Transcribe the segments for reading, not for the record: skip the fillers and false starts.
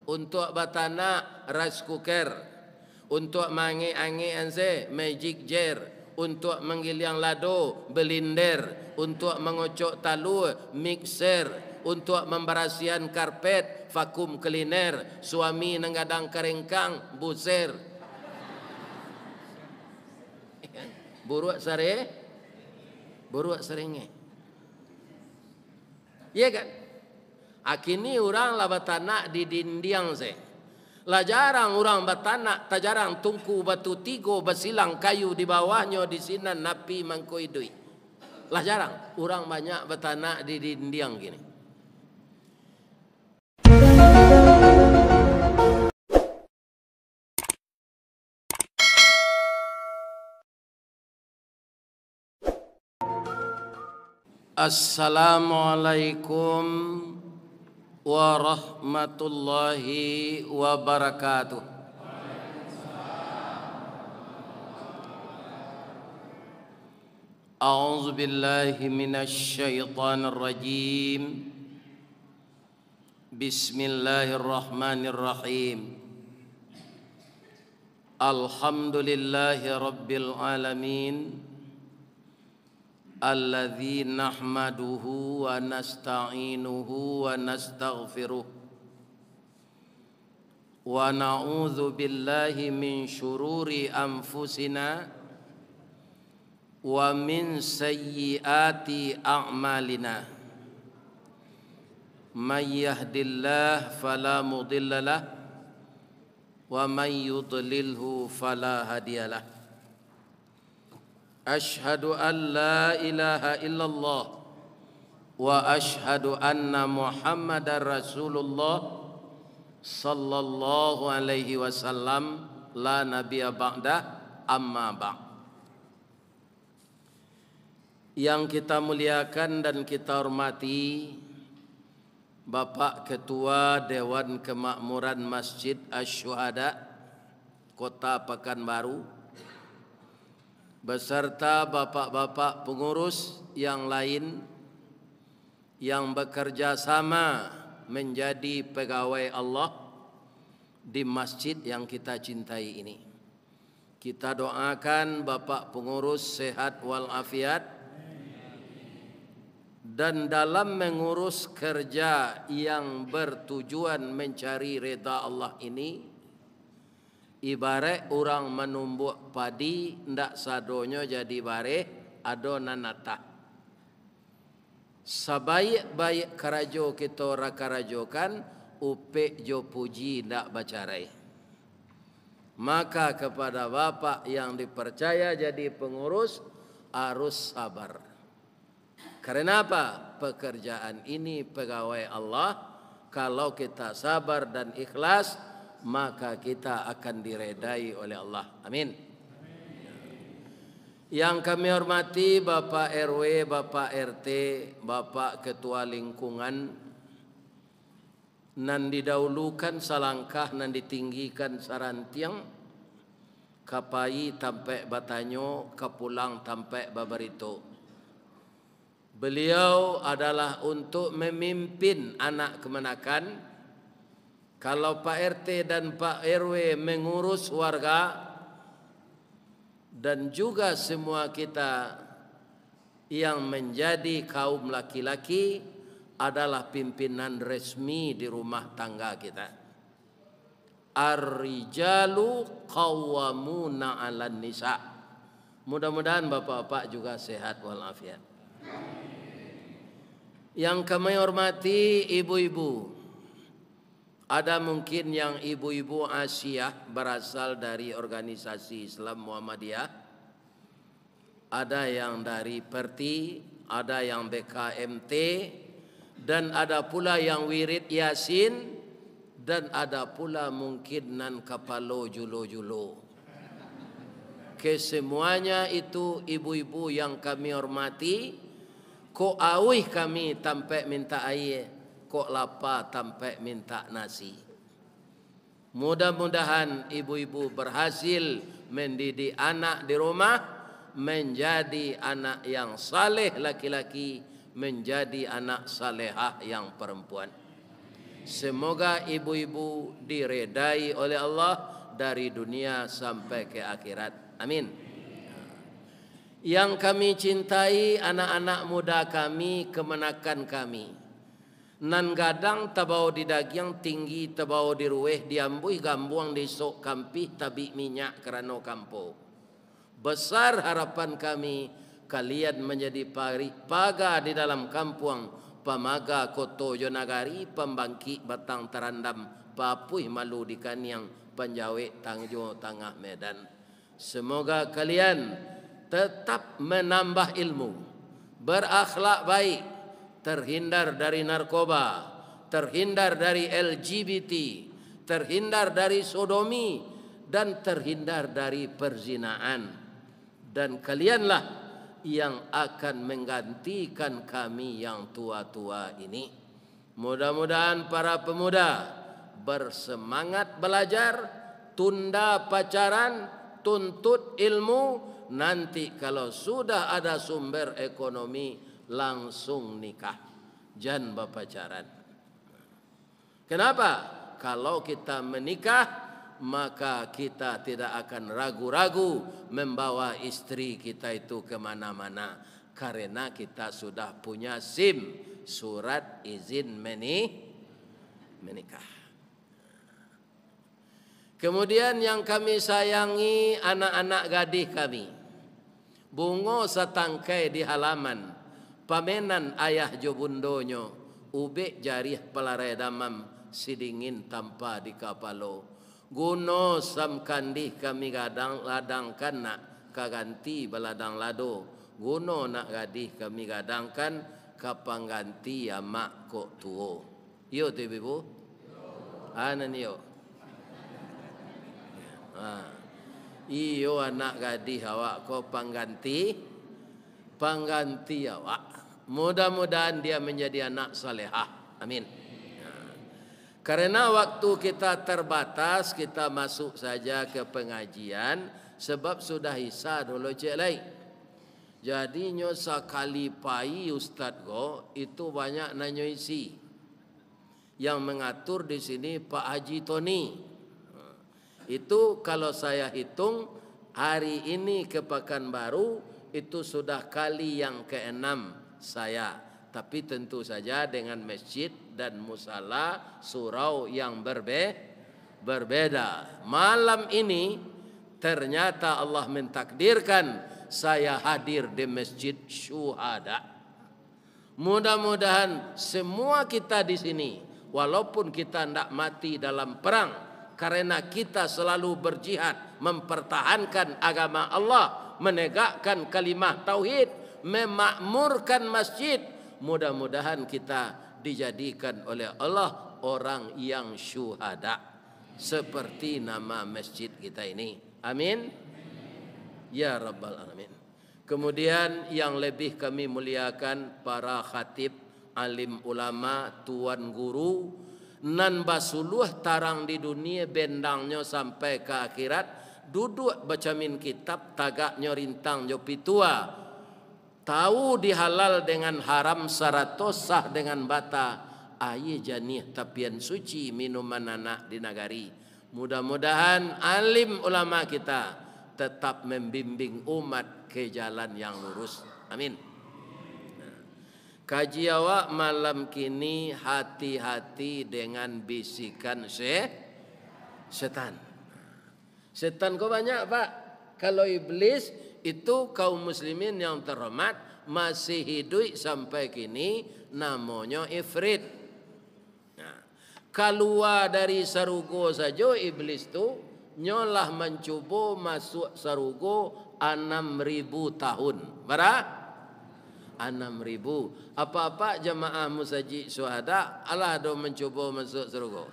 untuk batana rice cooker, untuk mangi-angi anse magic jar, untuk menggiliang lado blender, untuk mengocok talu mixer, untuk memberasihan karpet vakum cleaner, suami nenggadang kerengkang buser. Buruak sare, buruak serenge. Iya kan? Akini orang lah batanak di dindiang se. Lah jarang orang batanak, tak jarang tungku batu tigo basilang kayu di bawahnya di sinan napi mangkoidui. Lah jarang orang banyak batanak di dindiang gini. Assalamualaikum warahmatullahi wabarakatuh. A'udzu billahi minasy syaithanir rajim. Bismillahirrahmanirrahim. Alhamdulillahi rabbil alamin. Alladzi nahmaduhu wa nasta'inuhu wa nastaghfiruh wa na'udzu billahi min syururi anfusina wa min sayyiati a'malina. May yahdillahu fala mudhillalah wa may yudlilhu fala hadiyalah. Ashhadu an la ilaha illallah wa ashhadu anna Muhammadar Rasulullah sallallahu alaihi wasallam la nabiyya ba'da amma ba'd. Yang kita muliakan dan kita hormati Bapak Ketua Dewan Kemakmuran Masjid Asy-Syuhada Kota Pekanbaru beserta bapak-bapak pengurus yang lain yang bekerja sama menjadi pegawai Allah di masjid yang kita cintai ini. Kita doakan bapak pengurus sehat walafiat dan dalam mengurus kerja yang bertujuan mencari redha Allah ini, ibarat orang menumbuk padi ndak sadonyo jadi bare ado nanata. Sabaik-baik karajo kita ora karajokan upe jo puji ndak bacarai. Maka kepada bapak yang dipercaya jadi pengurus harus sabar. Karena apa? Pekerjaan ini pegawai Allah. Kalau kita sabar dan ikhlas, maka kita akan diredai oleh Allah. Amin. Yang kami hormati Bapak RW, Bapak RT, Bapak Ketua Lingkungan, nan didahulukan salangkah nan ditinggikan sarantiang, kapai tampe batanyo, kapulang tampe babarito. Beliau adalah untuk memimpin anak kemenakan. Kalau Pak RT dan Pak RW mengurus warga dan juga semua kita yang menjadi kaum laki-laki adalah pimpinan resmi di rumah tangga kita. Ar-rijalu qawwamuna 'alan nisa. Mudah-mudahan bapak-bapak juga sehat walafiat. Yang kami hormati ibu-ibu. Ada mungkin yang ibu-ibu Asia berasal dari organisasi Islam Muhammadiyah. Ada yang dari Perti, ada yang BKMT, dan ada pula yang Wirid Yasin, dan ada pula mungkin nan kapalo julo-julo. Kesemuanya itu ibu-ibu yang kami hormati. Ko awih kami tampe minta air. Kok lapar tampai minta nasi. Mudah-mudahan ibu-ibu berhasil mendidik anak di rumah menjadi anak yang saleh laki-laki, menjadi anak salehah yang perempuan. Semoga ibu-ibu diredai oleh Allah dari dunia sampai ke akhirat. Amin. Yang kami cintai anak-anak muda kami, kemenakan kami. Nan gadang tabau di dagiang tinggi tabau di rueh diambui gambuang di sok kampih tabi minyak kerana kampo. Besar harapan kami kalian menjadi paga di dalam kampung pamaga koto Yonagari pembangkit batang terandam papuih malu di kaniang penjawe tangjo tangah Medan. Semoga kalian tetap menambah ilmu, berakhlak baik, terhindar dari narkoba, terhindar dari LGBT, terhindar dari sodomi, dan terhindar dari perzinaan. Dan kalianlah yang akan menggantikan kami yang tua-tua ini. Mudah-mudahan para pemuda bersemangat belajar, tunda pacaran, tuntut ilmu. Nanti kalau sudah ada sumber ekonomi langsung nikah, jangan berpacaran. Kenapa? Kalau kita menikah maka kita tidak akan ragu-ragu membawa istri kita itu kemana-mana. Karena kita sudah punya SIM, surat izin menikah. Kemudian yang kami sayangi anak-anak gadis kami. Bungo satangkai di halaman, pamenan ayah jobundonyo, ube jarih pelarai damam, sidingin tanpa di kapalo. Guno sam kandih kami gadang ladangkan nak kaganti baladang lado. Guno nak gadih kami gadangkan kapang ganti amak kok tuo. Yo tu ibu. Anan yo. Iyo anak gadih awak kok pangganti awak. Mudah-mudahan dia menjadi anak salehah. Amin. Karena waktu kita terbatas, kita masuk saja ke pengajian sebab sudah isa dulu cek lain. Jadi nyo sakali pai Ustaz go itu banyak nanyo isi. Yang mengatur di sini Pak Haji Tony. Itu kalau saya hitung hari ini ke Pekanbaru itu sudah kali yang ke-6 saya. Tapi tentu saja dengan masjid dan musala surau yang berbeda. Malam ini ternyata Allah mentakdirkan saya hadir di Masjid Syuhada. Mudah-mudahan semua kita di sini, walaupun kita tidak mati dalam perang, karena kita selalu berjihad mempertahankan agama Allah, menegakkan kalimah tauhid, memakmurkan masjid. Mudah-mudahan kita dijadikan oleh Allah orang yang syuhada seperti nama masjid kita ini. Amin. Ya Rabbal Alamin. Kemudian yang lebih kami muliakan para khatib, alim ulama, tuan guru, nan basuluh tarang di dunia bendangnya sampai ke akhirat, duduk bacamin kitab tagaknya rintang jopi tua. Tahu dihalal dengan haram saratos sah dengan bata. Aye janih tapian suci minuman anak di nagari. Mudah-mudahan alim ulama kita tetap membimbing umat ke jalan yang lurus. Amin. Kaji awak malam kini hati-hati dengan bisikan setan. Setan kok banyak Pak. Kalau iblis itu kaum muslimin yang terhormat masih hidup sampai kini namanya ifrit. Nah, keluar dari sarugo saja iblis tu nyolah mencuba masuk sarugo 6.000 tahun. Berapa? 6.000. Apa-apa jamaah musajid syuhada Allah do mencuba masuk sarugo.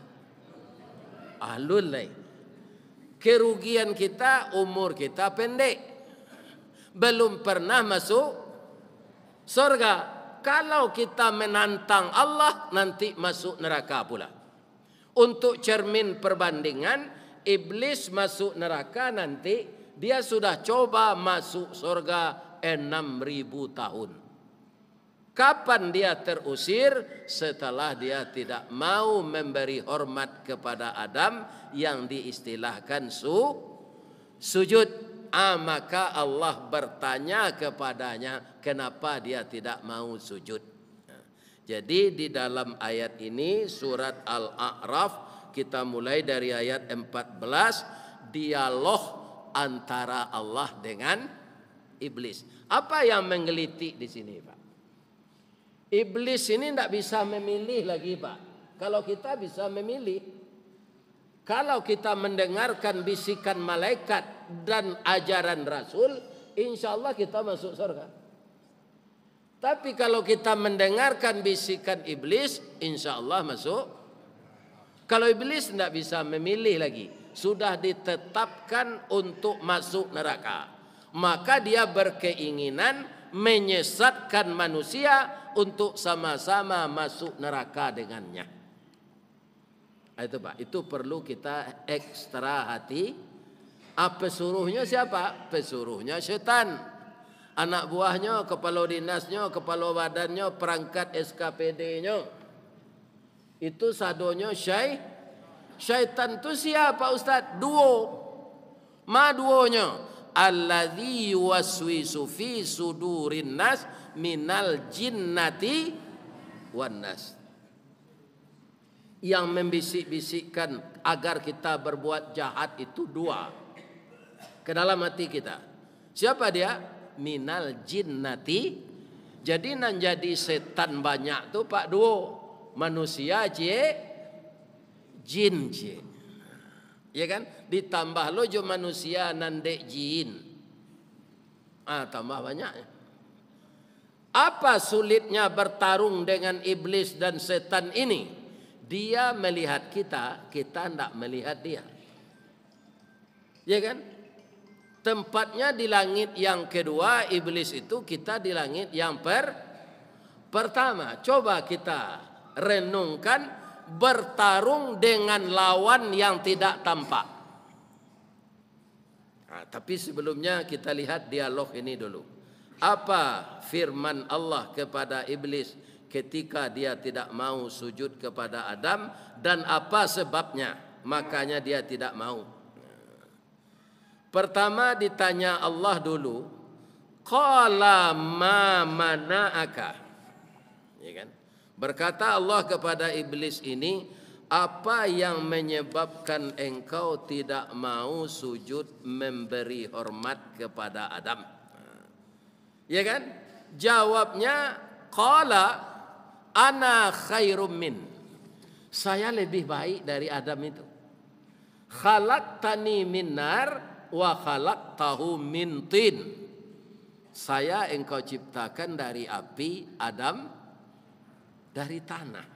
Ahlul lain. Kerugian kita umur kita pendek. Belum pernah masuk surga. Kalau kita menantang Allah, nanti masuk neraka pula. Untuk cermin perbandingan, iblis masuk neraka nanti, dia sudah coba masuk surga 6.000 tahun. Kapan dia terusir? Setelah dia tidak mau memberi hormat kepada Adam yang diistilahkan sujud. Maka Allah bertanya kepadanya, kenapa dia tidak mau sujud? Jadi di dalam ayat ini surat Al-A'raf, kita mulai dari ayat 14, dialog antara Allah dengan iblis. Apa yang menggelitik di sini, Pak? Iblis ini tidak bisa memilih lagi, Pak. Kalau kita bisa memilih. Kalau kita mendengarkan bisikan malaikat dan ajaran Rasul, insya Allah kita masuk surga. Tapi kalau kita mendengarkan bisikan iblis, insya Allah masuk. Kalau iblis tidak bisa memilih lagi, sudah ditetapkan untuk masuk neraka, maka dia berkeinginan menyesatkan manusia untuk sama-sama masuk neraka dengannya. Itu Pak, itu perlu kita ekstra hati. Pesuruhnya siapa? Pesuruhnya setan. Anak buahnya, kepala dinasnya, kepala badannya, perangkat SKPD-nya. Itu sadonya syaitan. Itu siapa Ustaz? Duo. Duonya? Alladzi yuwaswisu fi sudurin nas minal jinnati wan nas. Yang membisik-bisikkan agar kita berbuat jahat itu dua ke dalam hati kita. Siapa dia? Minal jinnati. Jadi nan jadi setan banyak tuh Pak duo. Manusia jin. Ya kan? Ditambah lo jo manusia nan dek jin. Tambah banyak. Apa sulitnya bertarung dengan iblis dan setan ini? Dia melihat kita, kita tidak melihat dia. Ya kan? Tempatnya di langit yang kedua, iblis itu, kita di langit yang pertama. Coba kita renungkan, bertarung dengan lawan yang tidak tampak. Tapi sebelumnya kita lihat dialog ini dulu. Apa firman Allah kepada iblis ketika dia tidak mau sujud kepada Adam, dan apa sebabnya makanya dia tidak mau? Pertama ditanya Allah dulu, qala ma mana'aka, ya kan? Berkata Allah kepada iblis ini, apa yang menyebabkan engkau tidak mau sujud memberi hormat kepada Adam? Ya kan? Jawabnya qala ana khairum min. Saya lebih baik dari Adam itu. Khalaqtani min nar wa khalaqtahu min tin. Saya engkau ciptakan dari api, Adam dari tanah.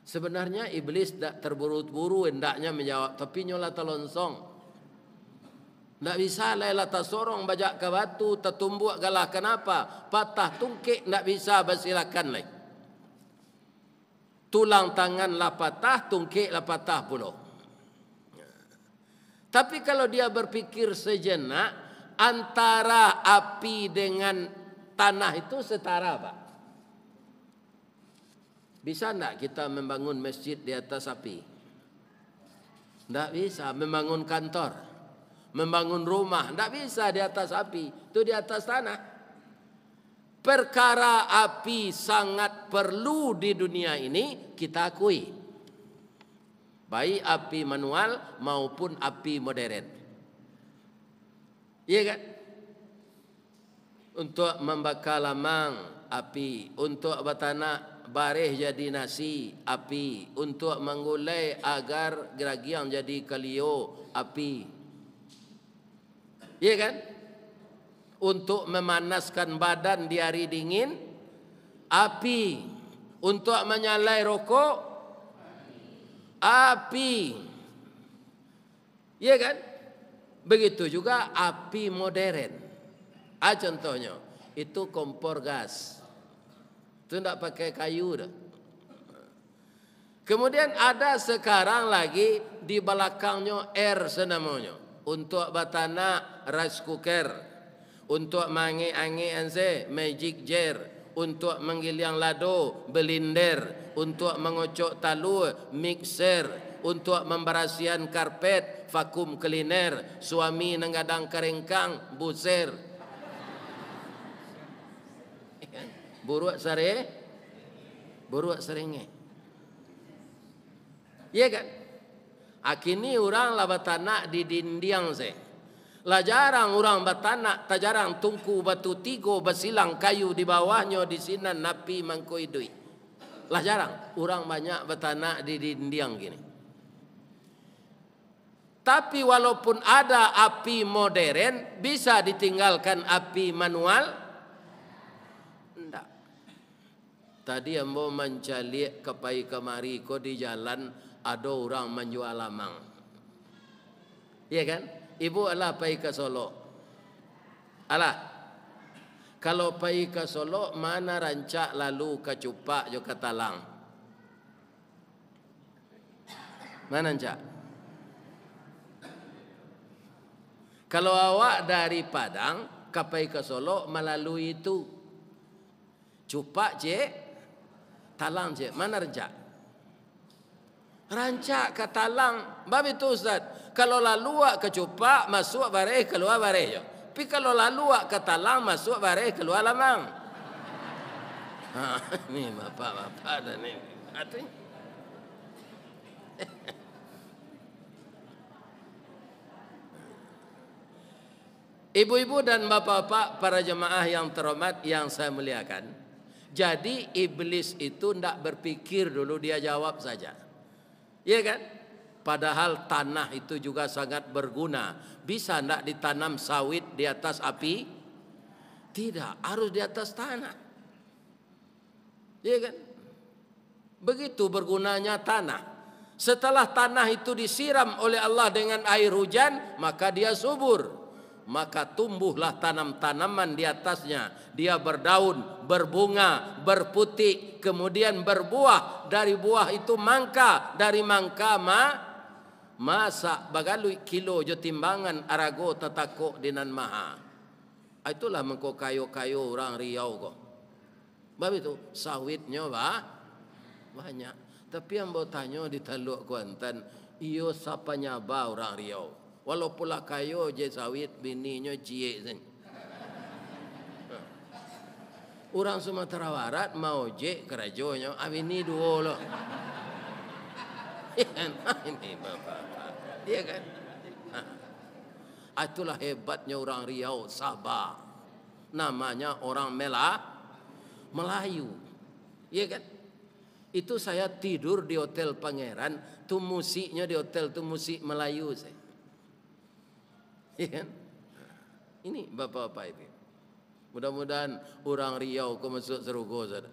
Sebenarnya iblis tak terburu-buru hendaknya menjawab, tapi nyola telonsong. Tak bisa lela tasorong bajak ke batu, tertumbuk galah. Kenapa? Patah tungkik tak bisa bersilakan lagi. Tulang tangan lah patah, tungkik lah patah pula. Tapi kalau dia berpikir sejenak, antara api dengan tanah itu setara, Pak. Bisa enggak kita membangun masjid di atas api? Enggak bisa. Membangun kantor, membangun rumah, enggak bisa di atas api. Itu di atas tanah. Perkara api sangat perlu di dunia ini, kita akui. Baik api manual maupun api modern. Iya kan? Untuk membakar lamang, api. Untuk bertanah bareh jadi nasi, api. Untuk menggulai agar geragiang jadi kalio, api. Iya kan? Untuk memanaskan badan di hari dingin, api. Untuk menyalai rokok, api. Iya kan? Begitu juga api modern. Contohnya, itu kompor gas. Itu tidak pakai kayu dah. Kemudian ada sekarang lagi di belakangnya air senamanya. Untuk batana rice cooker. Untuk mangi-angi anse magic jar. untuk menggiling lado, belinder, untuk mengocok talu, mixer, untuk memberasihan karpet, vakum cleaner, suami nenggadang kerengkang, buser. Buruak sare, buruak serenge. Iya kan? Akini orang lah batanak di dindiang se. Lah jarang orang batanak, tak jarang tungku batu tigo basilang kayu di bawahnya di sinan napi mangkoi duit. Lah jarang orang banyak batanak di dindiang gini. Tapi walaupun ada api modern, bisa ditinggalkan api manual? Enggak. Tadi ambo mencalik kepai kemari ko di jalan ada orang menjual lamang. Iya kan? Ibu alah pai ke Solo. Alah. Kalau pai ke Solo mana rancak lalu ke Cupak jo ke Talang? Mana rancak? Kalau awak dari Padang ke pai ke Solo melalui itu Cupak je, Talang je, mana rancak? Rancak ke Talang. Bab itu Ustaz. Kalau lalu ke Cupak masuk bareh keluar bareh jo. Tapi kalau lalu ke Talang masuk bareh keluar lamang. Ini bapak-bapak dan ini. Ibu-ibu dan bapak-bapak para jemaah yang terhormat yang saya muliakan. Jadi iblis itu tidak berpikir dulu, dia jawab saja. Iya kan? Padahal tanah itu juga sangat berguna. Bisa tidak ditanam sawit di atas api? Tidak, harus di atas tanah. Iya kan? Begitu bergunanya tanah. Setelah tanah itu disiram oleh Allah dengan air hujan, maka dia subur. Maka tumbuhlah tanam-tanaman di atasnya. Dia berdaun, berbunga, berputik, kemudian berbuah. Dari buah itu mangka, dari mangka masak bagalui kilo jo timbangan arago tatako dinan maha. Itulah mengko kayo-kayo orang Riau kok. Bab itu sawitnya banyak. Tapi yang mau tanya di Teluk Kuantan, iyo sapanya ba orang Riau. Walaupun lah kayo je sawit bininya cie sen. Orang Sumatera Barat mau je kerajonya abini dua loh. Ini bapak-bapak. Iya kan? Itulah hebatnya orang Riau, Sabah. Namanya orang Melayu. Iya kan? Itu saya tidur di Hotel Pangeran, tuh musiknya di hotel tuh musik Melayu saya. Iya kan? Ini bapak-bapak itu. Mudah-mudahan orang Riau kau masuk surga saja.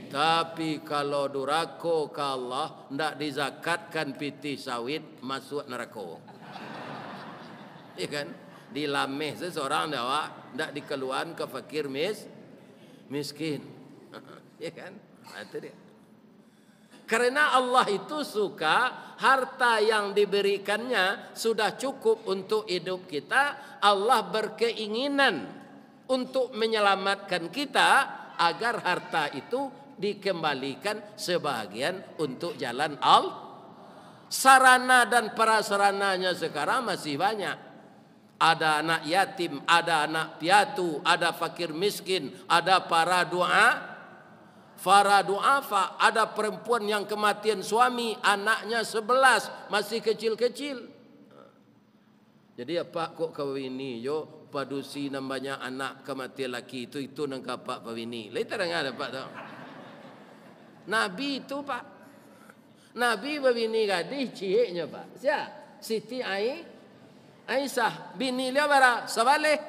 Tapi kalau durako ke Allah, tidak dizakatkan piti sawit masuk neraka. Iya kan? Dilameh seseorang dawa, tidak dikeluarkan ke fakir miskin. Iya kan? Itu dia. Karena Allah itu suka harta yang diberikannya sudah cukup untuk hidup kita. Allah berkeinginan untuk menyelamatkan kita agar harta itu dikembalikan sebahagian untuk jalan Allah. Sarana dan prasarananya sekarang masih banyak. Ada anak yatim, ada anak piatu, ada fakir miskin, ada para du'afa, ada perempuan yang kematian suami, anaknya 11, masih kecil-kecil. Jadi apa kok kawini yo padusi namanya anak kematian laki itu nangka pak pawini. Lain terang ada pak tau. Nabi itu pak. Nabi pawini gadis ciheknya pak. Siapa? Siti Aisyah bini dia bara Sabaleh.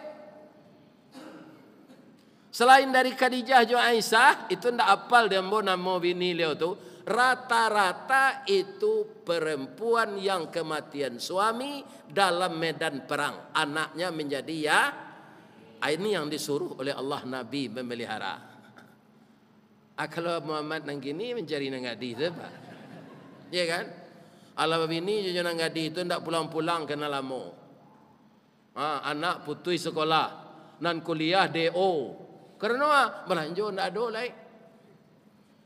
Selain dari Khadijah jo Aisyah, itu ndak apal dia mau nama bini dia tu. Rata-rata itu perempuan yang kematian suami dalam medan perang. Anaknya menjadi ini yang disuruh oleh Allah Nabi memelihara. Kalau Muhammad nang gini mencari nang gadis apa? Ya kan? Allah bini jo nang gadis itu ndak pulang-pulang kena lama. Anak putui sekolah nan kuliah DO. Karena belanja ndak ada lain.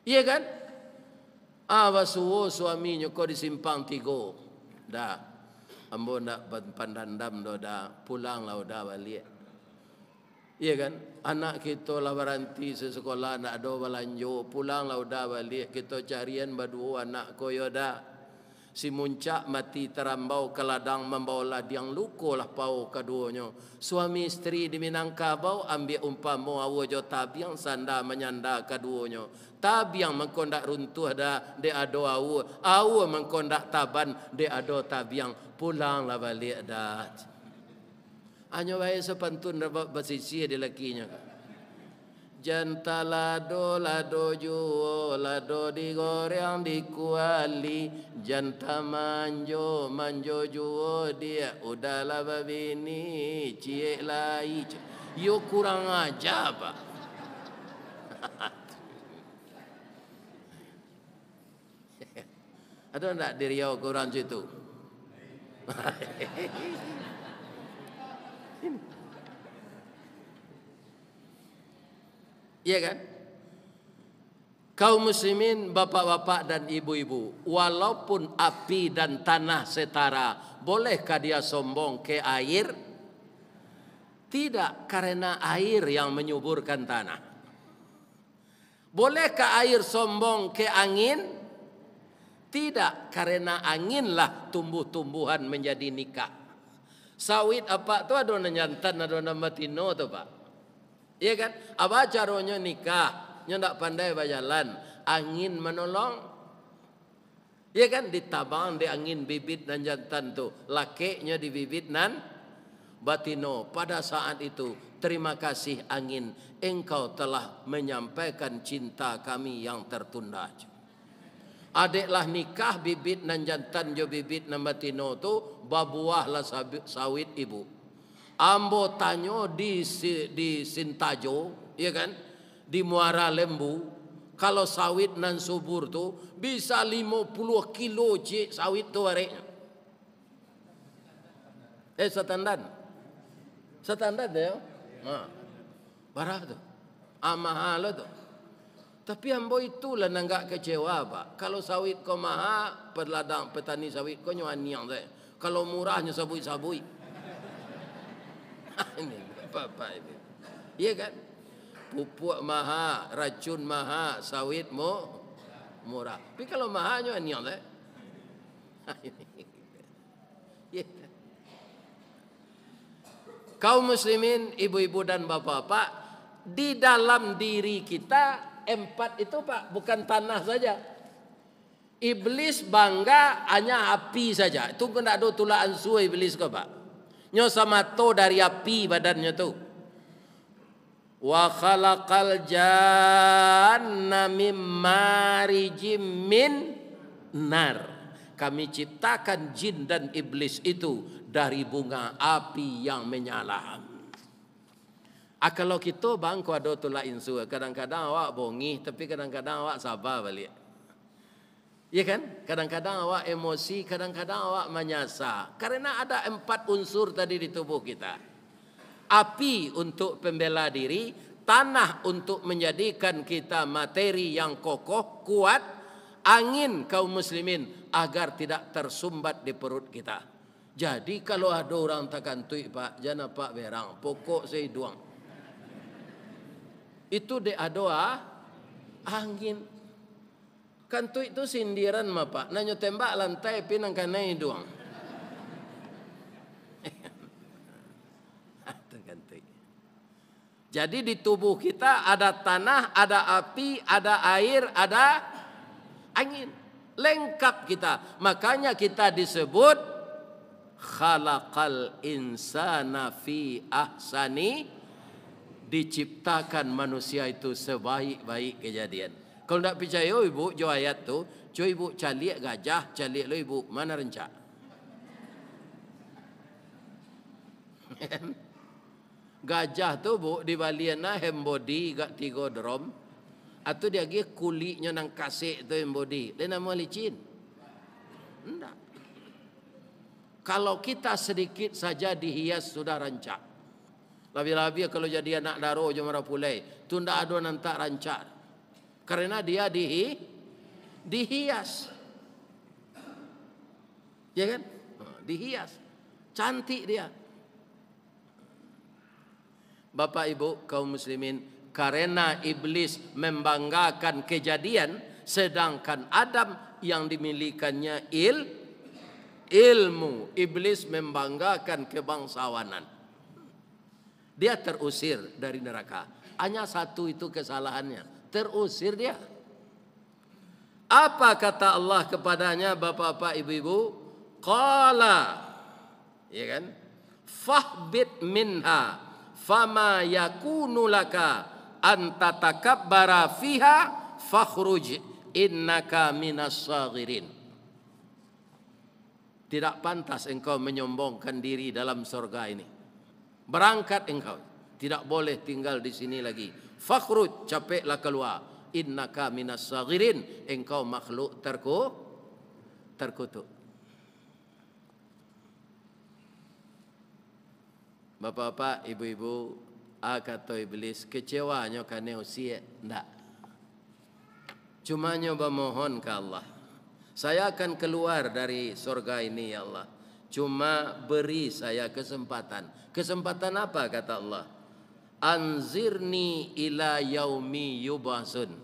Iya kan? Suwo suaminya kau di simpang tiga. Dah. Ambo ndak pandandam dah pulang lah dah balik. Iya kan? Anak kita lah berhenti sekolah nak ada belanja, pulang lah dah balik. Kita carian berdua anak koyo dah. Si muncak mati terambau ke ladang membawa ladang luko lah pau keduanya. Suami isteri di Minangkabau ambil umpama awajo tabiang sanda menyanda keduanya. Tabiang mengkondak runtuh dah de ado awu mengkondak taban de ado tabiang pulang lah balik dah. Hanya baik sepantun dapat bersisi di lakinya. Janta lado juo, lado digoreng dikuali. Janta manjo juo dia. Udahlah babini, cie lai. Yo kurang aja pak. Ada enggak di Riau kurang situ? Iya kan? Kaum muslimin, bapak-bapak dan ibu-ibu, walaupun api dan tanah setara, bolehkah dia sombong ke air? Tidak, karena air yang menyuburkan tanah. Bolehkah air sombong ke angin? Tidak, karena anginlah tumbuh-tumbuhan menjadi nikah. Sawit apa tu ada nyantan, ada nama tino tu pak. Iya kan? Apa caranya nikah? Nya ndak pandai berjalan, angin menolong. Iya kan? Ditabang di angin bibit dan jantan tu, lakinya di bibit nan batino. Pada saat itu, terima kasih angin, engkau telah menyampaikan cinta kami yang tertunda. Adiklah nikah bibit nan jantan jo bibit nan batino tu, babuahlah sawit ibu. Ambo tanyo di Sintajo, ya kan? Di Muara Lembu, kalau sawit nan subur tu bisa 50 kilo cik sawit tu areknya. Standar dia. Nah. Barah tu. Mahal tu. Tapi ambo itulah nanggak kecewa pak. Kalau sawit kau mahal, perladang petani sawit kau nyuaniang deh. Kalau murahnya sabui-sabui. Ini apa ini? Iya kan? Pupuk mahal, racun mahal, sawit murah. Tapi kalau mahalnya niang deh. Kaum muslimin, ibu-ibu dan bapak-bapak, di dalam diri kita empat itu pak, bukan tanah saja. Iblis bangga hanya api saja. Itu kena ada tulah ansu iblis kau pak. Nyo sama to dari api badannya tu. Wa khalaqal janna mim marijim min nar. Kami ciptakan jin dan iblis itu dari bunga api yang menyala. Kalau kita bang ko ada tulah insu, kadang-kadang awak bongi tapi kadang-kadang awak sabar balik. Ya kan? Kadang-kadang awak emosi, kadang-kadang awak menyasa. Karena ada 4 unsur tadi di tubuh kita. Api untuk pembela diri, tanah untuk menjadikan kita materi yang kokoh, kuat, angin kaum muslimin agar tidak tersumbat di perut kita. Jadi kalau ada orang takantui pak, jangan pak berang, pokok saya duang. Itu de adoa angin. Kantu itu sindiran mah pak, nanyo tembak lantai pinang kanai doang. Jadi di tubuh kita ada tanah, ada api, ada air, ada angin. Lengkap kita. Makanya kita disebut khalaqal insana fi ahsani, diciptakan manusia itu sebaik-baik kejadian. Kalau tak percaya ibu, jo ayat tu, jo ibu calik gajah, calik lo ibu, mana rencak? Gajah tu bu di baliana hembody gak 3 drum, atau dia lagi kulitnya nang kasih tu hembody, dia nama licin. Enggak. Kalau kita sedikit saja dihias sudah rencak. Labi-labi kalau jadi anak daro je marah pulai, tu ndak ada nantak rancak. Karena dia dihias. Ya kan? Dihias. Cantik dia. Bapak Ibu kaum muslimin, karena iblis membanggakan kejadian, sedangkan Adam yang dimilikannya ilmu. Iblis membanggakan kebangsawanan. Dia terusir dari neraka. Hanya satu itu kesalahannya, terusir dia. Apa kata Allah kepadanya, bapak-bapak, ibu-ibu? Qala, ya kan? Fahbit minha fama yakunu laka an tatakabbara fiha fakhruj innaka minas saghirin. Tidak pantas engkau menyombongkan diri dalam surga ini. Berangkat engkau, tidak boleh tinggal di sini lagi. Fakhruj, capeklah keluar. Innaka minas saghirin, engkau makhluk terkutuk. Bapak-bapak, ibu-ibu, kata iblis, kecewanya karena usia, enggak. Cuma nyoba mohon ke Allah. Saya akan keluar dari surga ini ya Allah. Cuma beri saya kesempatan. Kesempatan apa kata Allah? Anzirni ila yaumi yub'atsun.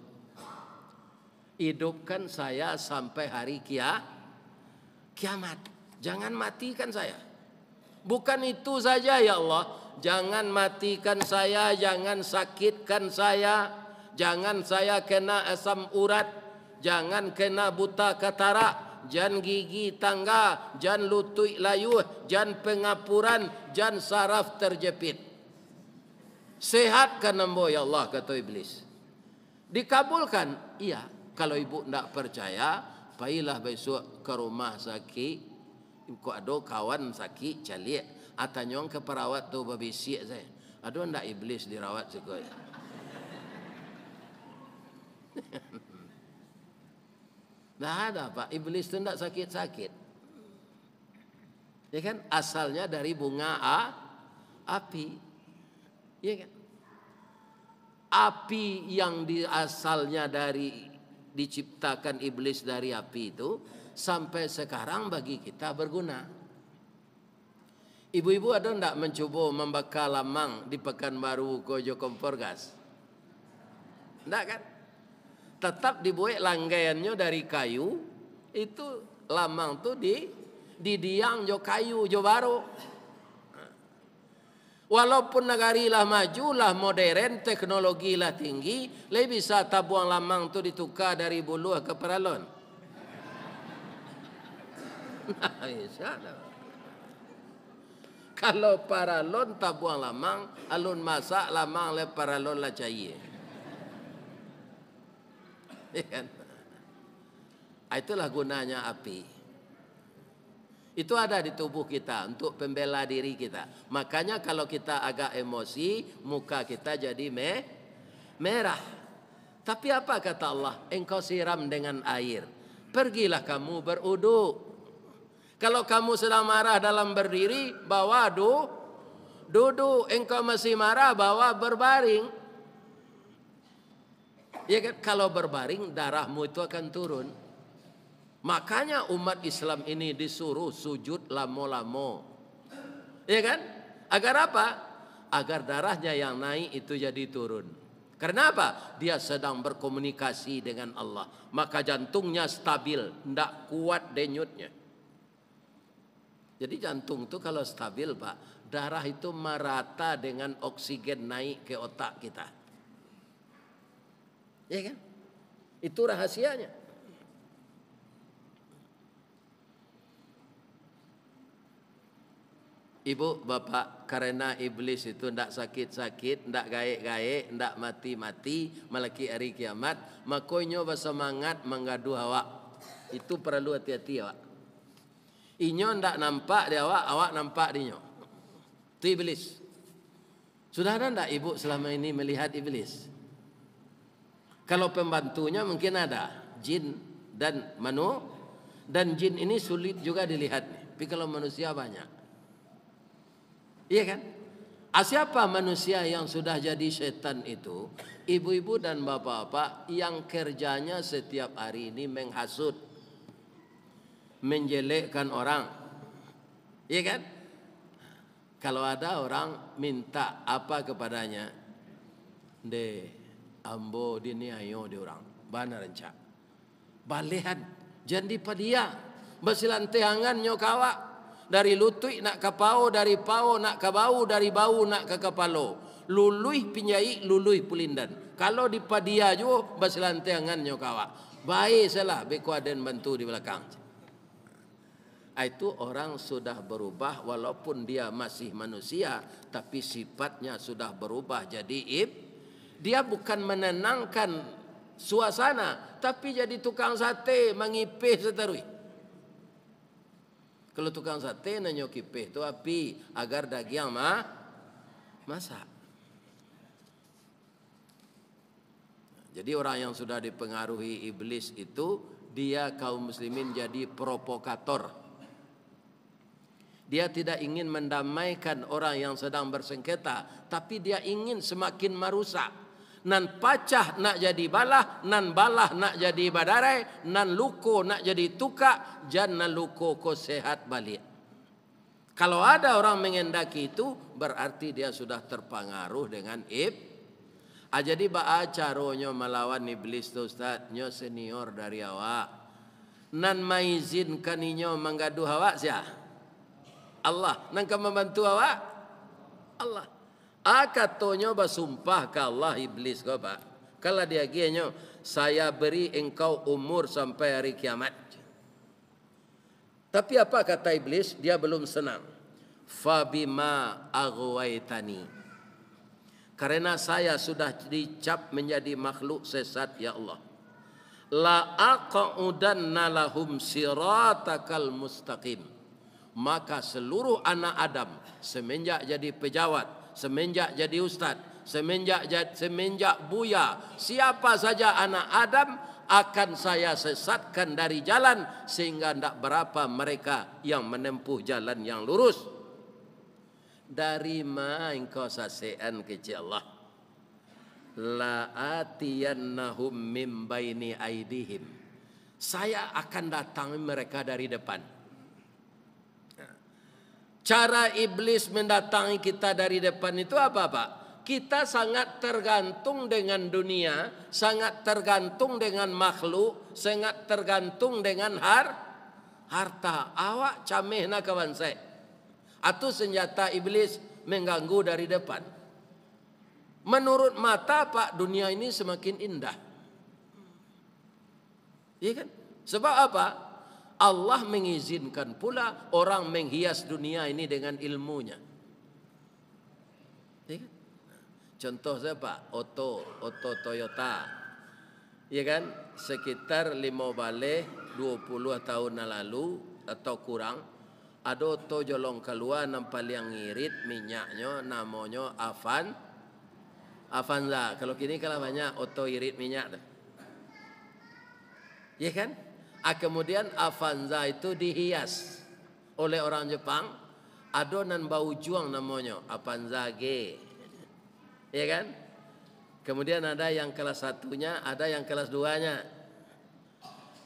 Hidupkan saya sampai hari kiamat. Jangan matikan saya. Bukan itu saja ya Allah, jangan matikan saya, jangan sakitkan saya, jangan saya kena asam urat, jangan kena buta katarak, jangan gigi tangga, jangan lutut layuh, jangan pengapuran, jangan saraf terjepit. Sehatkan ambo ya Allah, kata iblis. Dikabulkan? Iya. Kalau ibu tidak percaya, pailah besok ke rumah sakit. Kau ada kawan sakit calik, atanyong ke perawat tu babisik saya. Ada ndak iblis dirawat sekoi? Nah ada Pak, iblis tu ndak sakit-sakit. Ya kan, asalnya dari bunga api. Ya kan? Api yang asalnya dari diciptakan iblis dari api itu sampai sekarang bagi kita berguna. Ibu-ibu ada enggak mencoba membakar lamang di Pekanbaru Kojo kompor gas? Enggak kan? Tetap dibuat langgaiannya dari kayu, itu lamang tuh di diang jo kayu jo baru. Walaupun negari lah maju lah modern, teknologi lah tinggi, lebih bisa tabuang lamang tuh ditukar dari bulu ke peralon. Kalau paralon tabuang lamang, alun masak lamang le paralon lah cair. Itulah gunanya api. Itu ada di tubuh kita untuk pembela diri kita. Makanya kalau kita agak emosi, muka kita jadi merah. Tapi apa kata Allah? Engkau siram dengan air. Pergilah kamu berudu. Kalau kamu sedang marah dalam berdiri, bawa duduk. Engkau masih marah, bawa berbaring. Ya kan? Kalau berbaring, darahmu itu akan turun. Makanya umat Islam ini disuruh sujud lamo-lamo. Ya kan? Agar apa? Agar darahnya yang naik itu jadi turun. Karena apa? Dia sedang berkomunikasi dengan Allah. Maka jantungnya stabil, tidak kuat denyutnya. Jadi jantung itu kalau stabil Pak, darah itu merata dengan oksigen naik ke otak kita. Ya kan? Itu rahasianya. Ibu, bapak, karena iblis itu tidak sakit-sakit, tidak gaek-gaek, tidak mati-mati, melaki hari kiamat, makanya bersemangat menggaduh awak. Itu perlu hati-hati awak. Inyo ndak nampak di awak nampak di inyo. Itu iblis. Sudah ada ndak ibu selama ini melihat iblis? Kalau pembantunya mungkin ada jin dan dan jin ini sulit juga dilihat. Tapi kalau manusia banyak. Iya kan? Siapa manusia yang sudah jadi setan itu? Ibu-ibu dan bapak-bapak yang kerjanya setiap hari ini menghasut, menjelekkan orang. Iya kan? Kalau ada orang minta apa kepadanya, de ambo diniayo di orang, bana rencak. Balehan, jadi padia, basilanteangan nyokawa. Dari lutui nak ke pao, dari pao nak ke bau, dari bau nak ke kepalo. Lului pinjai, lului pulindan. Kalau di padia jo basilanteangan nyokawa. Baik salah bekuaden bantu di belakang. Itu orang sudah berubah walaupun dia masih manusia, tapi sifatnya sudah berubah jadi dia bukan menenangkan suasana, tapi jadi tukang sate mengipih seterusnya. Kalau tukang sate nanyo kipih tu api agar daging masak. Jadi orang yang sudah dipengaruhi iblis itu dia kaum muslimin jadi provokator. Dia tidak ingin mendamaikan orang yang sedang bersengketa, tapi dia ingin semakin merusak. Nan pacah nak jadi balah, nan balah nak jadi badarai, nan luko nak jadi tukak, jan nan luko ko sehat balik. Kalau ada orang mengendaki itu, berarti dia sudah terpengaruh dengan jadi caronyo melawan iblis tu Ustaz, nyo senior dari awak. Nan maizinkan inyo menggaduh awak sia? Allah. Nan ka membantu awak? Allah. Katonyo basumpah ke Allah iblis ko pak. Kalau dia genyo, saya beri engkau umur sampai hari kiamat. Tapi apa kata iblis? Dia belum senang. Fabima aghwaitani. Karena saya sudah dicap menjadi makhluk sesat ya Allah. La aqudanna lahum siratakal mustaqim. Maka seluruh anak Adam semenjak jadi pejabat, semenjak jadi ustaz, semenjak buya, siapa saja anak Adam akan saya sesatkan dari jalan sehingga tidak berapa mereka yang menempuh jalan yang lurus. Dari ma engkau sasean kecil Allah. La atiyannahum min baini aidihim. Saya akan datangi mereka dari depan. Cara iblis mendatangi kita dari depan itu apa Pak? Kita sangat tergantung dengan dunia, sangat tergantung dengan makhluk, sangat tergantung dengan harta. Awak camehna kawan saya. Atau senjata iblis mengganggu dari depan. Menurut mata Pak, dunia ini semakin indah. Iya kan? Sebab apa? Allah mengizinkan pula orang menghias dunia ini dengan ilmunya. Ya kan? Contoh saya Pak, Oto Toyota. Ya kan? Sekitar 5 balik 20 tahun lalu atau kurang, ada Oto jolong keluar nampak yang ngirit minyaknya namanya Avanza. Kalau kini kalau banyak Oto irit minyak. Ya kan? Kemudian Avanza itu dihias oleh orang Jepang. Adonan bau juang namanya Avanza G. Ya kan? Kemudian ada yang kelas 1-nya, ada yang kelas 2-nya.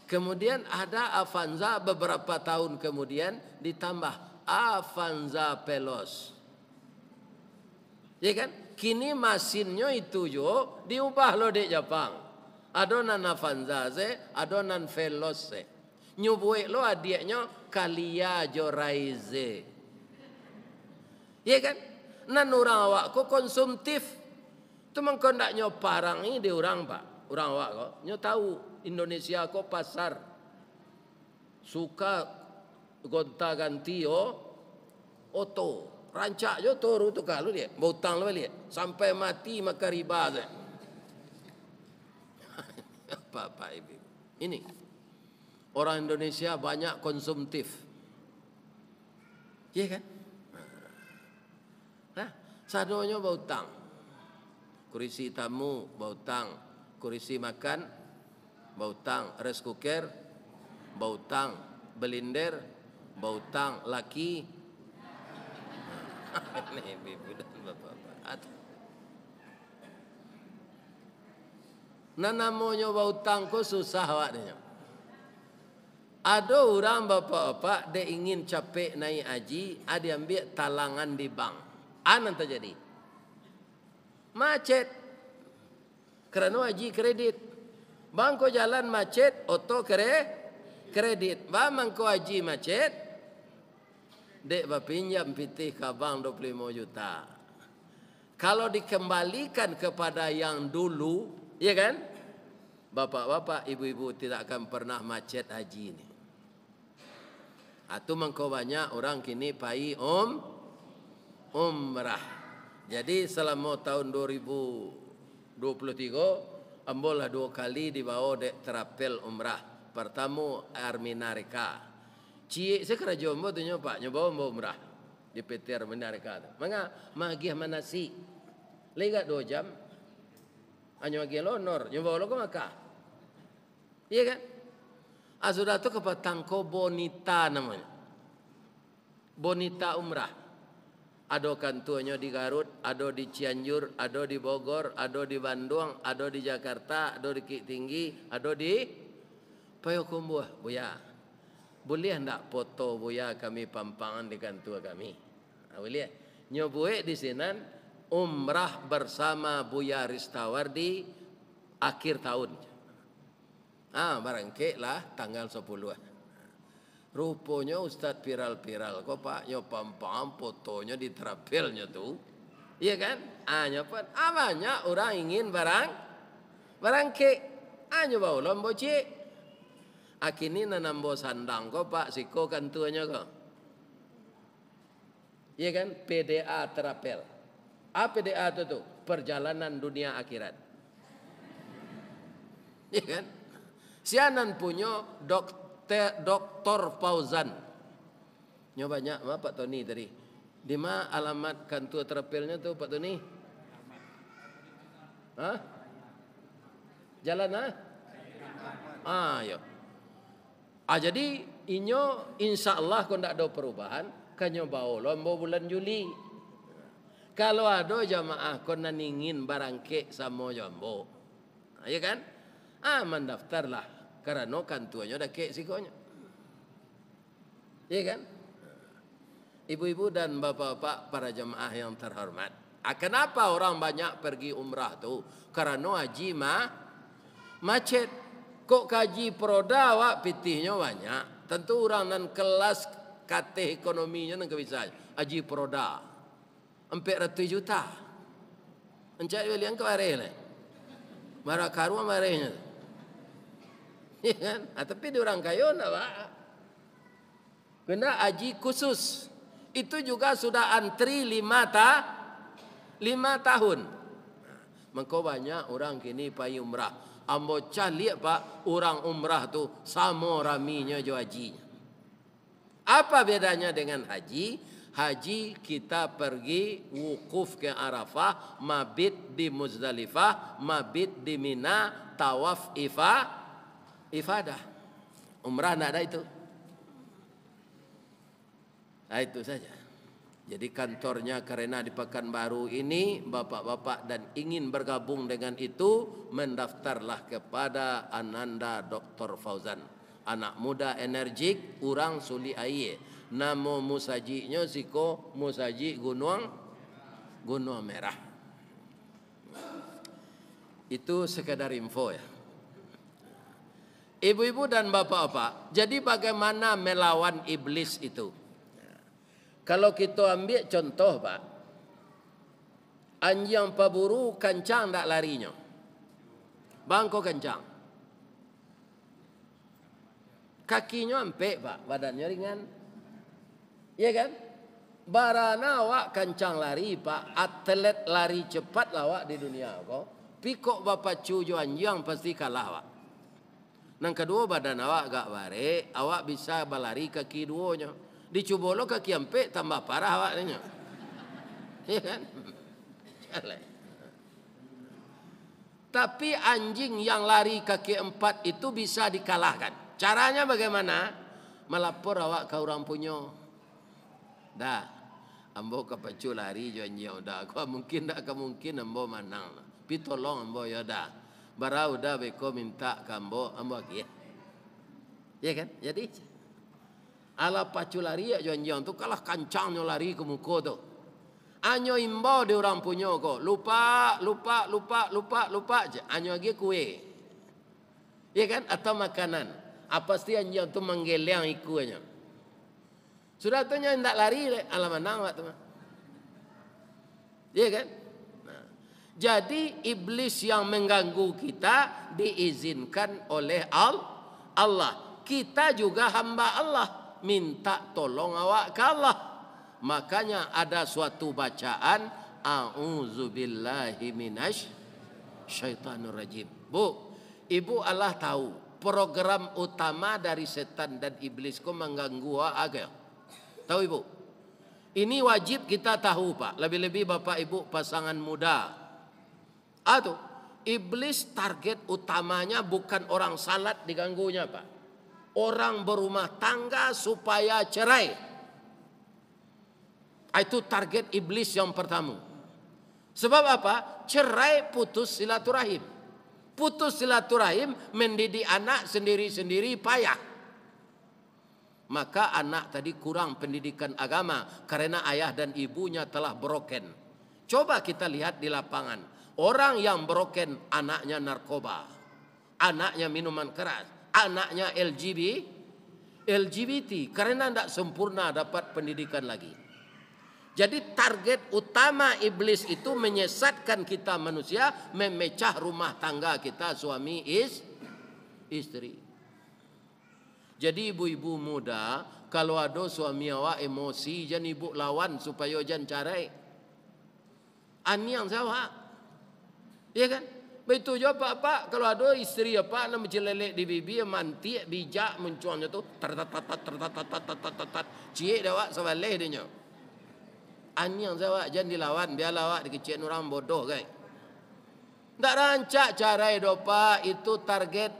Kemudian ada Avanza beberapa tahun kemudian ditambah Avanza Pelos. Ya kan? Kini mesinnya itu jo diubah loh di Jepang. Adonan Avanza se, adonan Veloz se. Nyubuik lo adiknya Kalia Joraize. Ya kan? Nan orang awak ko konsumtif. Tu mengkondaknya parang ini di orang Pak. Orang awak ko nyo tahu Indonesia ko pasar suka gonta ganti oto. Rancak jo toru tu kalau dia, bautang lo lihat sampai mati maka riba se. Bapak Ibu. Ini orang Indonesia banyak konsumtif. Iya kan? Nah, sadonya bautang. Kursi tamu bautang, kursi makan bautang, rice cooker bautang, blender bautang, laki. Ini ibu dan bapak-bapak. Nah namanya utang ko susah awaknya. Ada orang bapak-bapak dia ingin capek naik haji, ada ambil talangan di bank. Anan terjadi macet kerana haji kredit. Bangko jalan macet, oto kredit. Bangko haji macet, dek bapinjam pitih ke bank 25 juta. Kalau dikembalikan kepada yang dulu, ya kan? Bapak-bapak, ibu-ibu tidak akan pernah macet haji ini. Atau mangko banyak orang kini pai umrah. Jadi selama tahun 2023 ambolah 2 kali dibawa dek terapel umrah. Pertama Arminarika. Cie sekera jombo tu nyoba umrah di PT Arminarika. Manga magih manasi. Lega 2 jam. Hanya magih lonor nyoba lo ko maka. Iya kan? Sudah tu ke Patangko Bonita namanya. Bonita umrah. Ada kantornya di Garut, ada di Cianjur, ada di Bogor, ada di Bandung, ada di Jakarta, ada di Bukit Tinggi, ada di Payakumbuh. Buya, boleh hendak foto Buya kami pampangan di kantor kami? Boleh. Nyobuek di sini umrah bersama Buya Ristawardi akhir tahun. Barangkali lah tanggal 10. Rupanya Ustaz viral-viral kok Pak, pam-pam fotonya di terapelnya tuh. Iya kan? Nyopan. Banyak orang ingin barang kek. Nyoba ulam boci. Akini nanambo sandang kok Pak, siko kantuanya kok. Iya kan? PDA terapel. PDA itu tuh? Perjalanan dunia akhirat. Iya kan? Sianan punya Doktor Fauzan. Nyobanya Pak Tony tadi. Di mana alamat kantor terapelnya tuh Pak Tony? Jalan yo. Jadi inyo insyaallah kau ndak ada perubahan kan nyoba lomba bulan Juli. Kalau ada jamaah kau naningin barangke sama jombo. Ya kan? Mendaftarlah. Karena kantuannya ada kek sikonya. Iya kan? Ibu-ibu dan bapak-bapak para jemaah yang terhormat. Kenapa orang banyak pergi umrah tu? Karena haji macet. Kok kaji proda awak pitihnya banyak. Tentu orang dan kelas kate ekonominya nan bisa. Haji proda 400 juta. Encak belian ke areh. Marah karuan marahnya. Ya kan? Tapi di orang kaya enggak Pak. Kena haji khusus. Itu juga sudah antri 5 tahun. Maka banyak orang kini pai umrah. Ambo lihat Pak, orang umrah tu sama raminya jo hajinya. Apa bedanya dengan haji? Haji kita pergi wukuf ke Arafah, mabit di Muzdalifah, mabit di Mina, tawaf ifadah. Umrah tidak ada itu. Itu saja. Jadi kantornya karena di Pekanbaru ini bapak-bapak dan ingin bergabung dengan itu, mendaftarlah kepada Ananda Dr. Fauzan. Anak muda energik, orang suli aye. Nama musajinya siko musaji Gunung Merah. Itu sekadar info ya. Ibu-ibu dan bapak-bapak, jadi bagaimana melawan iblis itu? Kalau kita ambil contoh Pak, anjing paburu kencang tak larinya, bangko kencang, kakinya empek Pak, badannya ringan, ya kan? Barana awak kencang lari Pak, atlet lari cepat lawak di dunia kok, pikok bapak cujo anjing pasti kalah Pak. Nang kedua badan awak agak bare, awak bisa balari kaki duonya. Dicoba lo kaki empek tambah parah awaknya. Iya kan? Tapi anjing yang lari kaki 4 itu bisa dikalahkan. Caranya bagaimana? Melapor awak ke orang punya. Dah. ambo kepacu lari janji udah. Aku mungkin tak kemungkin ambo manang. Pi tolong ambo ya dah. Bara udah beko minta kambo ambo lagi. Ya kan? Jadi ala pacu lari ya janji tu kalah kancangnya lari ke muka tu. Anyo imbau di orang punya ko. Lupa je. Anyo lagi kue. Ya kan? Atau makanan. Apa sih anjo tu menggeleng ikunya. Sudah tu nyak ndak lari ala manang waktu mah. Ya kan? Nah, jadi iblis yang mengganggu kita diizinkan oleh Allah. Kita juga hamba Allah, minta tolong awak ke Allah. Makanya ada suatu bacaan a'udzubillahi minasy syaitanir rajim. Bu, ibu Allah tahu program utama dari setan dan iblis ko mengganggu agak. Tahu ibu? Ini wajib kita tahu pak. Lebih-lebih bapak ibu pasangan muda. Atau iblis target utamanya bukan orang salat diganggunya pak. Orang berumah tangga supaya cerai. Itu target iblis yang pertama. Sebab apa? Cerai putus silaturahim. Putus silaturahim mendidik anak sendiri-sendiri payah. Maka anak tadi kurang pendidikan agama karena ayah dan ibunya telah broken. Coba kita lihat di lapangan. Orang yang broken anaknya narkoba. Anaknya minuman keras. Anaknya LGBT. Karena tidak sempurna dapat pendidikan lagi. Jadi target utama iblis itu menyesatkan kita manusia. Memecah rumah tangga kita suami istri. Jadi ibu-ibu muda, kalau ada suami awak emosi, jangan ibu lawan supaya jangan carai. Ani yang jawab. Ya kan? Betul juga pak, kalau ada istri apa nak mencelelek di bibi, mantik, bijak, mencuangnya tu, cie dah awak sebaleh dia. Ani yang jawab, jangan dilawan, biarlah awak dikecil orang bodoh kan. Tak rancak carai dopa, itu target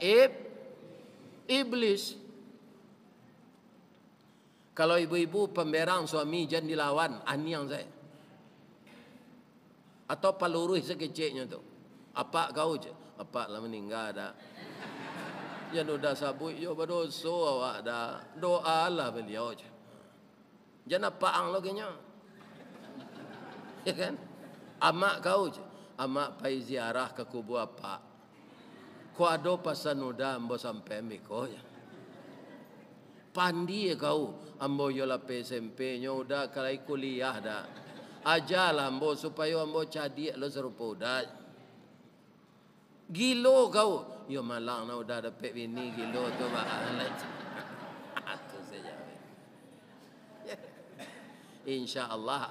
iblis. Kalau ibu-ibu pemberang suami jangan dilawan, ani yang saya. Atau palurus sekecilnya tu. Apa kau je? Apa lah meninggal dah. Jangan udah sabut yo berdosa awak dah. Doa lah beliau je. Jangan apa ang logenya. Ya kan? Amak kau je. Amak pai ziarah ke kubur apa. Ko ado pasan udah ambo sampai miko ya. Pandi kau ambo yo la SMP nyo udah kalai kuliah dah. Ajalah ambo supaya ambo cadik lo serupa udah. Gilo kau. Yo malang na udah dapat bini gilo tu bahalah. Itu saja. Insya-Allah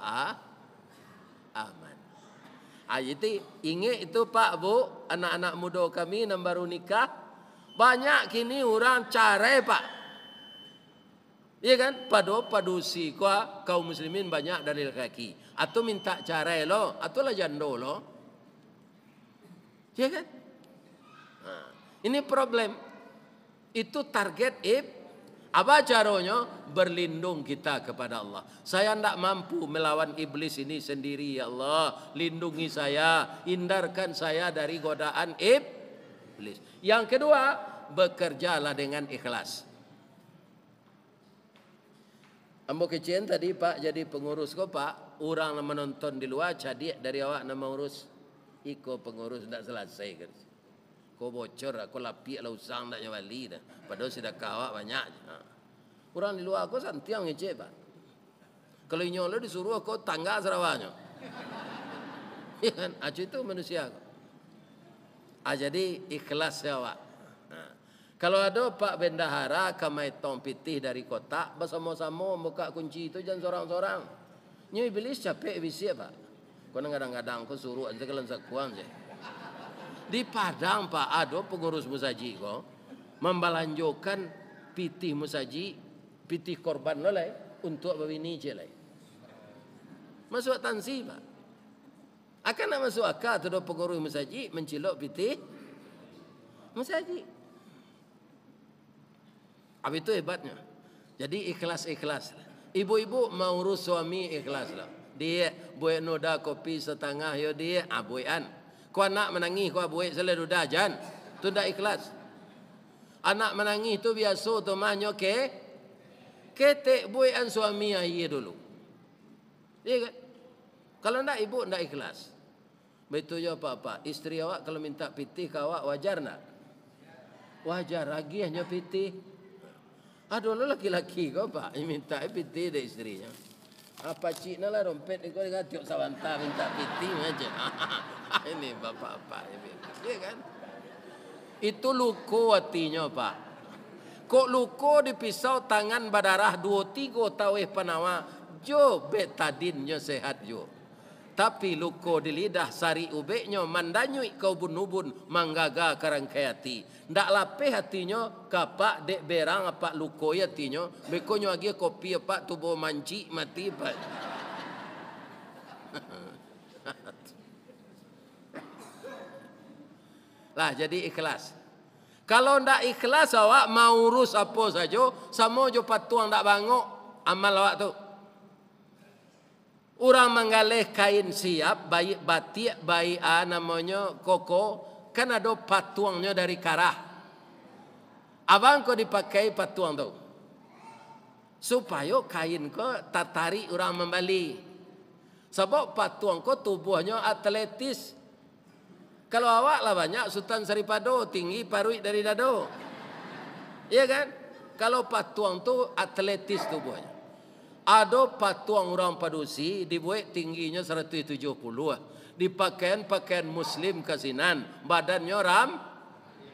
aman. Jadi ingat itu Pak Bu, anak-anak muda kami yang baru nikah, banyak kini orang carai Pak. Iya kan? Padusi kaum muslimin banyak dari laki. Atau minta carai lo, atau lah jando lo. Iya kan? Nah, ini problem. Itu target apa caranya? Berlindung kita kepada Allah. Saya tidak mampu melawan iblis ini sendiri ya Allah. Lindungi saya, hindarkan saya dari godaan iblis. Yang kedua, bekerjalah dengan ikhlas. Ambo kecil tadi Pak jadi pengurus kok Pak. Orang menonton di luar jadi dari awak nama urus. Iko pengurus tidak selesai kan. Kau bocor aku lapik lah usang tak nyawali dah. Padahal sudah kawak banyak. Orang di luar aku santiang ngecek Pak. Kalau nyolo disuruh aku tangga Sarawaknya. Ya kan? Acu itu manusia. Jadi ikhlas ya Pak. Kalau ada Pak Bendahara kamai tong pitih dari kota, bersama-sama buka kunci itu jangan seorang-seorang. Nyi iblis capek bisi Pak. Kau kadang-kadang kau suruh aja kalian sakuang je. Di Padang Pak ada pengurus musaji kau membelanjakan pitih musaji, pitih korban lelai untuk bawini jelai. Masuk tansi Pak. Akan nak masuk akal tu pengurus musaji mencilok pitih musaji. Apa itu hebatnya. Jadi ikhlas-ikhlas. Ibu-ibu mau urus suami ikhlas lah. Dia buat noda kopi setengah yo dia abuian. Kau anak menangis kau buat selalu dajan. Tu dah ikhlas. Anak menangis tu biasa tu mahnya ketek buian suami ayah dulu. Iya kan? Kalau ndak ibu ndak ikhlas. Betul ya apa-apa. Istri awak kalau minta pitih ke awak wajar ndak? Wajar lagi hanya pitih. Aduh laki-laki kau pak yang minta pitih dari istrinya. Apa cik lah dompet ni kau dengan tiok sawanta minta pitih aja. Ini bapak-bapak ya kan? Itu luko hatinya pak. Kok luko dipisau tangan berdarah 2-3 taweh panawa. Jo betadinnya sehat jo. Tapi luko di lidah sari ubeknya mandanyui kau bunubun manggaga karangkayati. Ndak lapeh hatinya kapak dek berang apa luko hatinya. Bekonyo lagi kopi apa tubuh manci mati pak. Lah jadi ikhlas. Kalau ndak ikhlas awak mau urus apa saja sama jo patuang ndak bangok amal awak tu. Orang menggalih kain siap, baik batik, baik namanya koko, kan ada patuangnya dari karah. Abang kau dipakai patuang tu, supaya kain kau tertarik orang membeli. Sebab patuang kau tubuhnya atletis. Kalau awak lah banyak Sultan Saripado, tinggi paruik dari dado. Iya kan? Kalau patuang tu atletis tubuhnya. Ada patuang orang padusi dibuat tingginya 170 dipakaian muslim kasinan badannya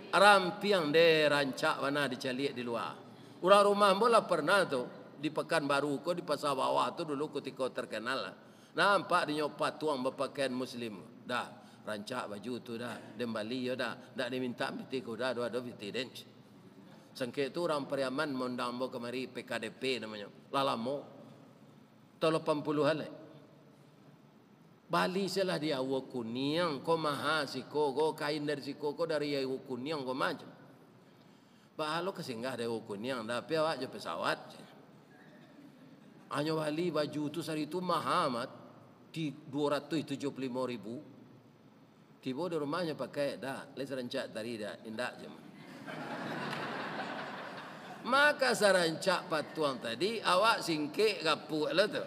rampiang de rancak mana dicaliak di luar. Orang rumah bola pernah tu di Pekanbaru ko di pasar bawah tu dulu ketika terkenal lah. Nampak dia patuang berpakaian muslim dah rancak baju tu dah dembali yo dah diminta piti ko dah ada piti dench. Sengke tu orang Pariaman mondang bo kemari PKDP namanya. Lalamo 80-an lah. Bali selah dia awo kuniang ko maha siko ko kain dari siko ko dari awo kuniang ko maju. Bahalo kesinggah dari awo kuniang tapi awak je pesawat. Hanya Bali baju tu sari tu maha mat di 275.000. Tiba di rumahnya pakai dah, les rancak tadi dah indak je. Maka sarancak patuang tadi awak singkik kapuk lah tu.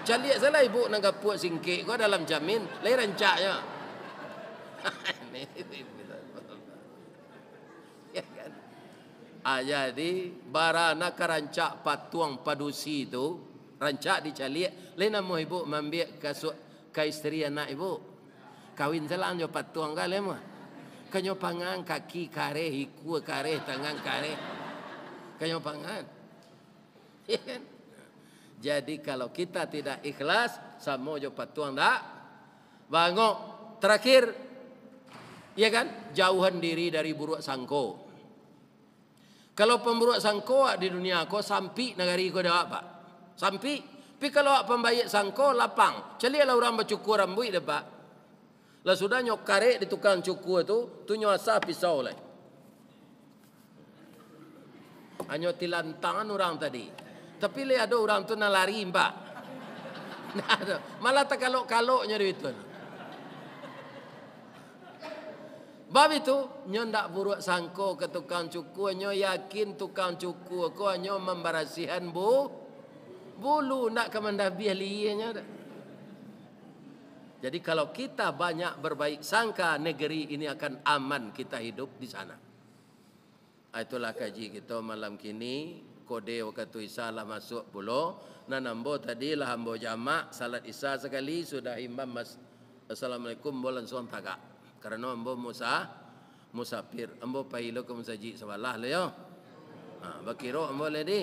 Caliak salah ibu nak kapuk singkik kau dalam jamin, lai rancaknya. Ya kan? Jadi barana karancak patuang padusi tu rancak dicaliak, lai namo ibu mambiak kasuk ke isteri anak ibu. Kawin salah nyo patuang kali mah. Kanyo pangang kaki kare, hiku kare, tangan kare. Kanyo pangan. Ya kan? Jadi kalau kita tidak ikhlas, sama jo patuang dak bangok. Terakhir, ya kan? Jauhan diri dari buruk sangko. Kalau pemburuk sangko di dunia ko sampi negari ko dah apa? Sampi. Tapi kalau pembayar sangko lapang. Celialah orang bercukur rambut dah pak. Lah sudah nyok karek di tukang cukur tu nyasa pisau lah. Hanya tilantangan orang tadi. Tapi lihat ada orang tu nak lari mbak. Malah tak kalok-kaloknya itu. Bab itu nyo ndak buruk sangko ke tukang cukur, nyo yakin tukang cukur ko nyo membarasihan bulu nak ke mendabiah liyanya. Jadi kalau kita banyak berbaik sangka, negeri ini akan aman kita hidup di sana. Itulah kaji kita malam kini. Kode waktu Isya lah masuk pulau. Nambo tadi lah hambo jamak salat Isya sekali sudah imam Assalamualaikum bolan suam tagak. Karena ambo musafir. Ambo pailo ke musajid sebelah le yo. Bakiro ambo le di.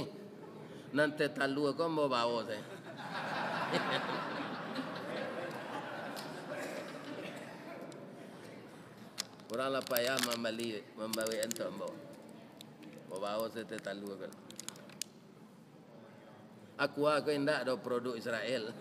Nanti talu aku ambo bawa saya. Kurang lah payah membawa ento ambo. Bawa saya talu kan. Aku indak ada produk Israel.